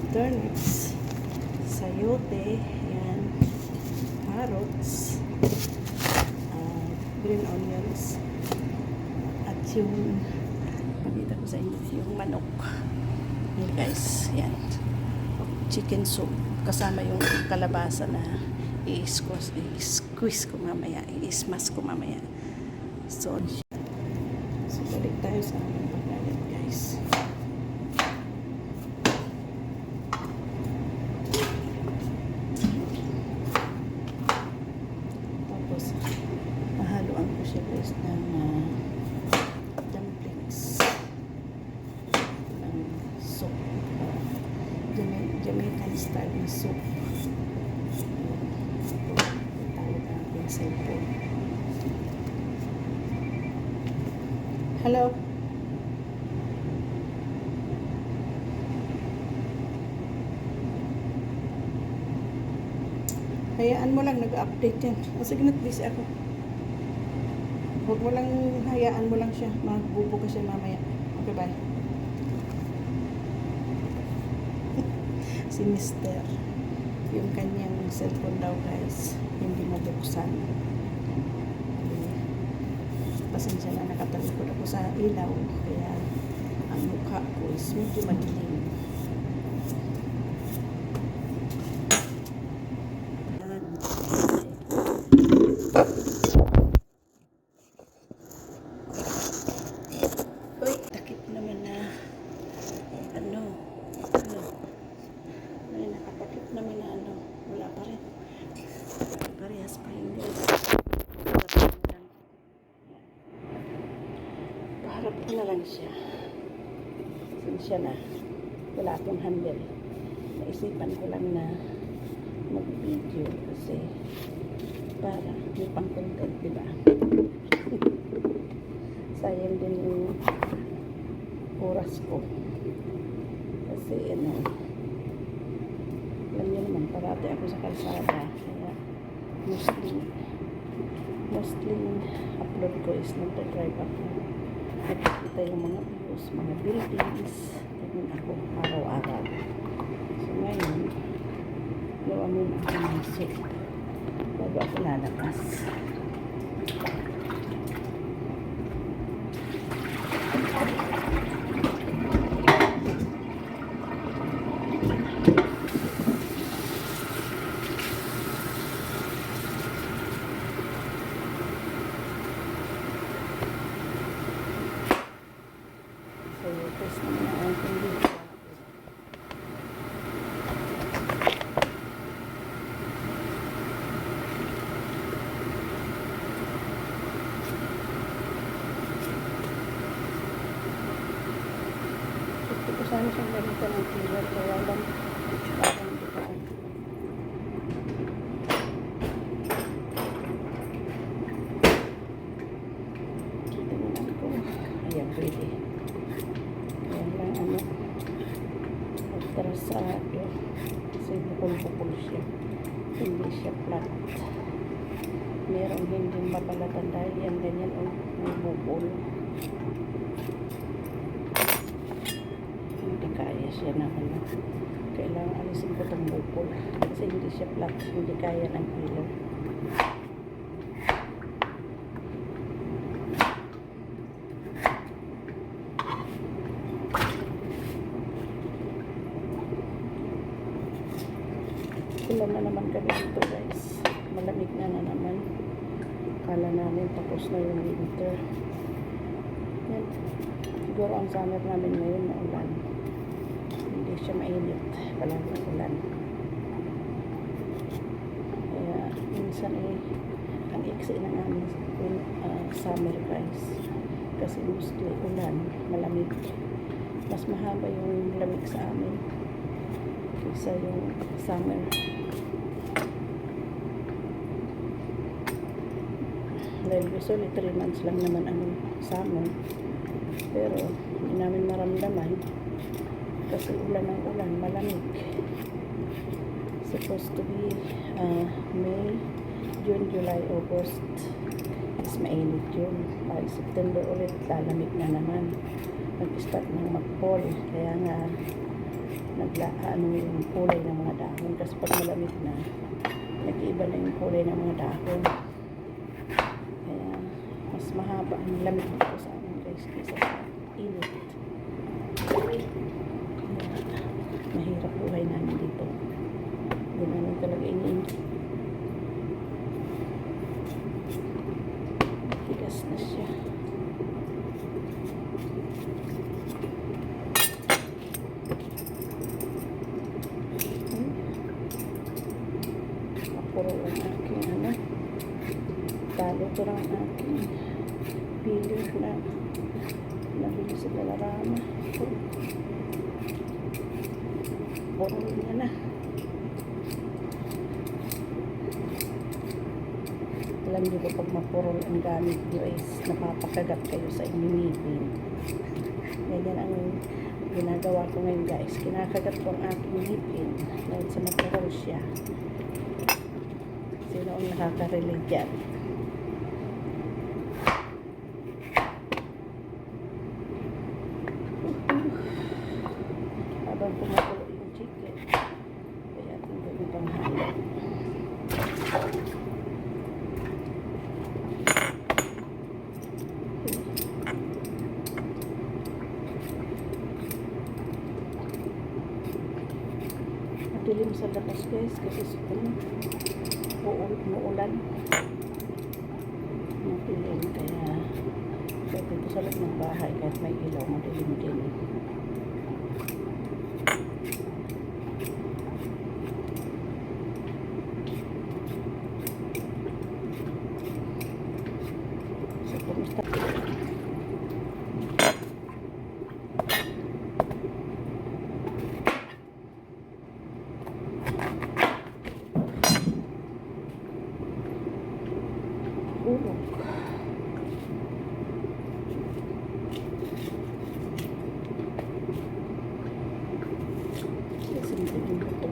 turnips, sayote, yan, carrots, green onions, at yung pakita ko sa inyo yung manok. Yan guys, yan, chicken soup kasama yung kalabasa na i-squeeze ko mamaya, i-smash ko mamaya. So balik tayo sa aming pagkain guys. Tapos mahaluan ko siya guys ng dumplings ng soup, Jamaican style na soup. Tawag ang aking cellphone. Hello. Hayaan mo lang, nag-update yan. Sige na, busy ako. Huwag mo lang, hayaan mo lang siya. Magbubo ka siya mamaya. Okay, bye. Si Mister. Yung kanyang cellphone daw guys, hindi mabuksan. Pasensya na, nakatalikod ako sa ilaw. Kaya ang mukha ko is medyo madilim. Uy, takip naman na ay nakatakip naman na wala pa rin. Parehas pa rin guys. Paharap ko na lang siya. Sinsya na. Wala akong handle. Naisipan ko lang na mag-video kasi para may pang-content, diba? Sayang din yung oras ko. Kasi alam niyo naman, parati ako sa kalsada. Kaya mostly upload ko is nagda-drive ako. Nakikita yung mga views, mga buildings. Tignan ako araw-araw. So ngayon, gawa muna ako ng soup bago ako lalabas. Test naman ang ating video. Gusto ko sana siyang ganito ng killer, kaya lang parang hindi pa ako. Tingnan ko. Ayan, pwede. Atrasado kasi bukol-bukol siya, hindi siya flat. Merong hindi mabalatan dahil yan ganyan may bukol, hindi kaya siya na kailangan alisin ko itong bukol kasi hindi siya flat, hindi kaya ng kilo. Ulan na naman kami dito guys. Malamig na naman. Kala namin tapos na yung winter. Yan. Siguro ang summer namin ngayon na ulan. Hindi siya mainit. Palaging ulan. Kaya minsan ang iksi ng aming summer guys. Kasi mostly ulan. Malamig. Mas mahaba yung lamig sa amin kaysa yung summer. Dahil usually 3 months lang naman ang summer, pero hindi namin maramdaman kasi ulan ng ulan, malamig. Supposed to be May, June, July, August is mainit yun. By September ulit lalamig na naman, mag-start ng mag-fall. Kaya nga ano yung kulay ng mga dahon. Kasi pag malamig na, nag-iiba na yung kulay ng mga dahon. Kaya, mas mahaba ang lamig dito sa amin guys, kaysa sa init. Kaya, mahirap buhay namin dito. Hindi namin talaga iniinit. Tigas na siya. Puro ang aking talo ko lang ang aking pili na nabili sa Dollarama. Puro na. Alam niyo ba pag mapurol ang gamit niyo is napapakagat kayo sa inyong ngipin. Ganyan ang ginagawa ko ngayon guys. Kinakagat ko ang aking ngipin dahil sa mapurol siya. Sino ang nakaka-relate dyan? Habang pumupulo yung chicken, kaya tingnan yung panghalo. Madilim sa labas guys kasi uulan. Madilim kaya dito sa loob ng bahay kahit may ilaw madilim din. So kumusta? Hulog. Sasintin yung buto.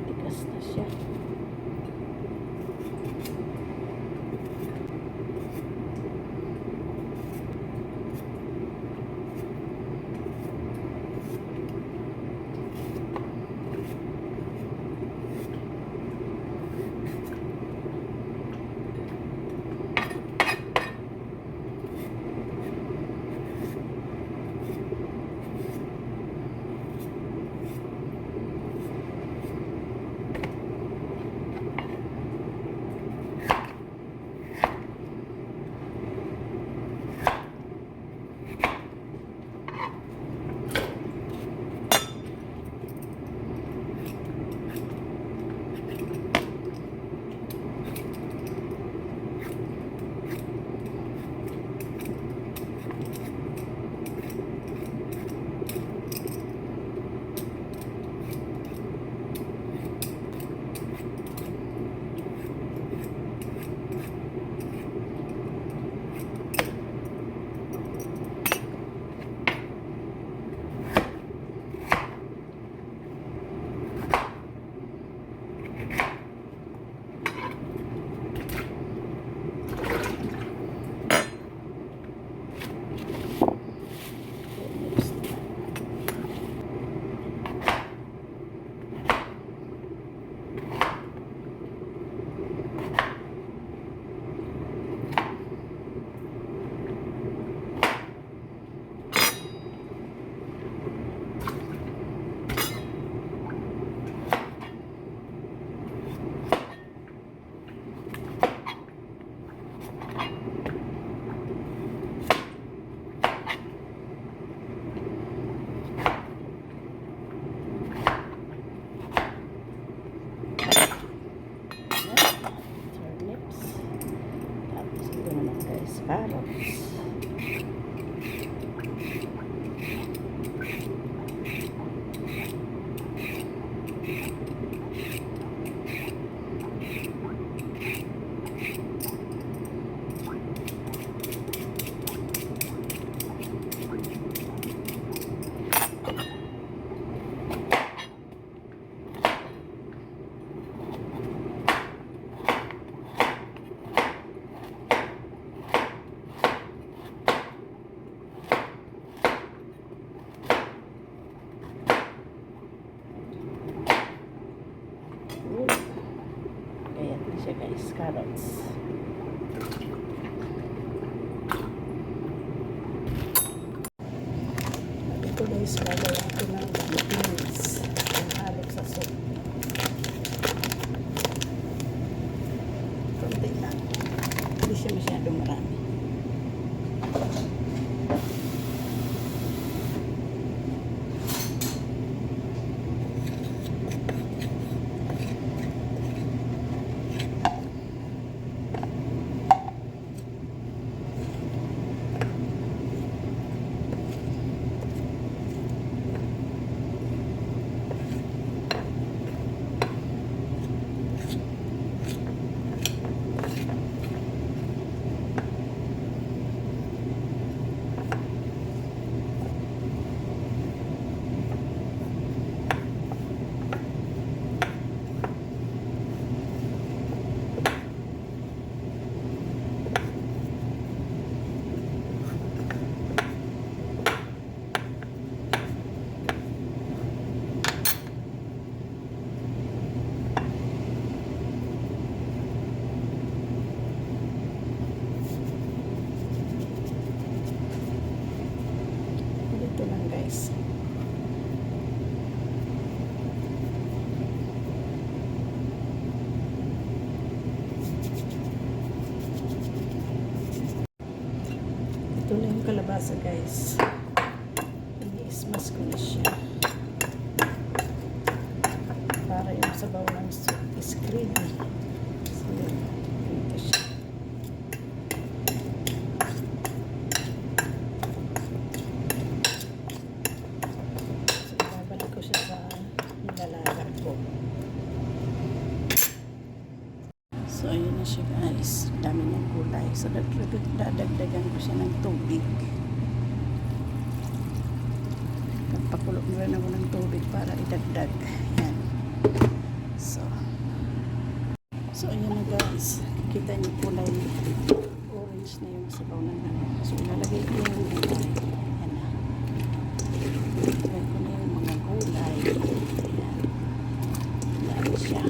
Tigas na siya. Carrots. carrots. Ito guys, gagawa ko ng beans. Ang halok sa soup. Kunti lang. Hindi siya masyadong marami. Ito lang guys. Ito na yung kalabasa guys. Ini-smash ko na siya. Para yung sabaw ng soup is creamy. So, ito siya. So, ayun na siya guys. Dami niyang gulay. So, dadagdagan ko siya ng tubig. Nagpakulo mo rin ako ng tubig para idagdag. Yan. So ayun na guys. Kikita niyo kulay orange na yung sabaw ng ano. So, ilalagay ko yung gulay. Yan na. Ilalagay ko na yung mga gulay. Yan. Dami siya.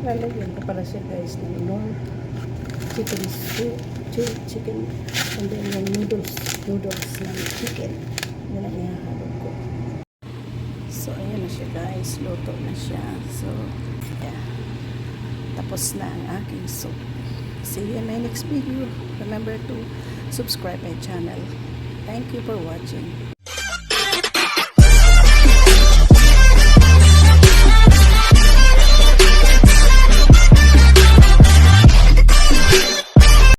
Lalagyan ko pala siya guys ng chicken soup, chicken, and then yung noodles ng chicken. Yan ang ihahalo ko. So ayan na siya guys, luto na siya. So yeah, tapos na ang aking soup. See you in my next video. Remember to subscribe my channel. Thank you for watching.